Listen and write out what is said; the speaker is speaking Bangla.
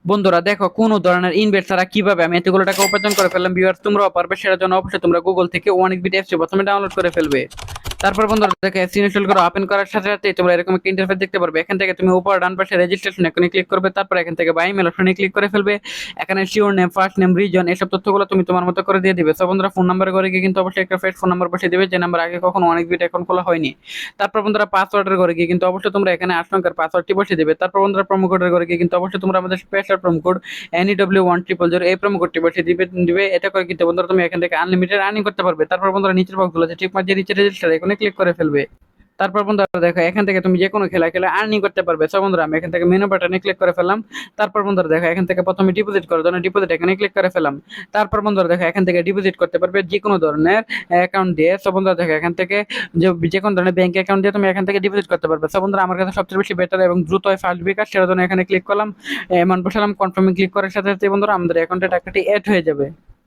বন্ধুরা দেখো কোন ধরনের ইনভেস্ট ছাড়া কিভাবে আমি এতগুলো টাকা উপার্জন করে ফেললাম। ভিউয়ার্স তোমরাও পারবে, সেটার জন্য অবশ্যই তোমরা গুগল থেকে ওয়ানিকবিট অ্যাপসটি প্রথমে ডাউনলোড করে ফেলবে। তারপর বন্ধুরা দেখো অ্যাপস ইনস্টল করে ওপেন করার সাথে সাথে তোমরা এরকম একটা ইন্টারফেস দেখতে পারবে। এখান থেকে তুমি উপর ডান পাশে রেজিস্ট্রেশন এখানে ক্লিক করবে, তারপর এখান থেকে বাই মেল অপশনে ক্লিক করে ফেলবে। এখানে sure name, first name, reason এসব তথ্যগুলো তুমি তোমার মতো করে দিয়ে দিবে। সো বন্ধুরা ফোন নাম্বারে করে গিয়ে কিন্তু অবশ্যই একটা ফ্রেশ ফোন নাম্বার বসিয়ে দিবে, যে নাম্বার আগে কখনো অনেকবিট অ্যাকাউন্ট খোলা হয়নি। তারপর বন্ধুরা পাসওয়ার্ডের ঘরে গিয়ে কিন্তু অবশ্যই তোমরা এখানে 8 সংখ্যার পাসওয়ার্ডটি বসিয়ে দিবে। তারপর বন্ধুরা প্রোমো কোডের ঘরে গিয়ে কিন্তু অবশ্যই তোমরা আমাদের স্পেশাল প্রোমো কোড NEW1000 এই প্রোমো কোডটি বসিয়ে দিবে। এটা করে কিন্তু বন্ধুরা তুমি এখান থেকে আনলিমিটেড আর্নিং করতে পারবে। তারপর বন্ধুরা নিচের বক্সগুলো আছে টিক মার্ক দিয়ে নিচে রেজিস্টার এখানে ক্লিক করে ফেলবে। তারপর বন্ধুরা দেখো এখান থেকে তুমি যে কোনো খেলা খেলে আর্নিং করতে পারবে। সো বন্ধুরা আমি এখান থেকে মেনু বাটনে ক্লিক করে ফেললাম। তারপর বন্ধুরা দেখো এখান থেকে প্রথমে ডিপোজিট করার জন্য ডিপোজিট এখানে ক্লিক করে ফেলাম। তারপর বন্ধুরা দেখো এখান থেকে ডিপোজিট করতে পারবে যে কোনো ধরনের অ্যাকাউন্ট দিয়ে। সো বন্ধুরা দেখো এখান থেকে যে কোনো ধরনের ব্যাংক অ্যাকাউন্ট দিয়ে তুমি এখান থেকে ডিপোজিট করতে পারবে। সো বন্ধুরা আমার কাছে সবচেয়ে বেশি বেটার এবং দ্রুত হয় ফার্স্ট বিকাশ, সেটার জন্য এখানে ক্লিক করলাম, অ্যামাউন্ট বসালাম, কনফার্মে ক্লিক করার সাথে সাথে বন্ধুরা আমাদের অ্যাকাউন্টে টাকাটি অ্যাড হয়ে যাবে।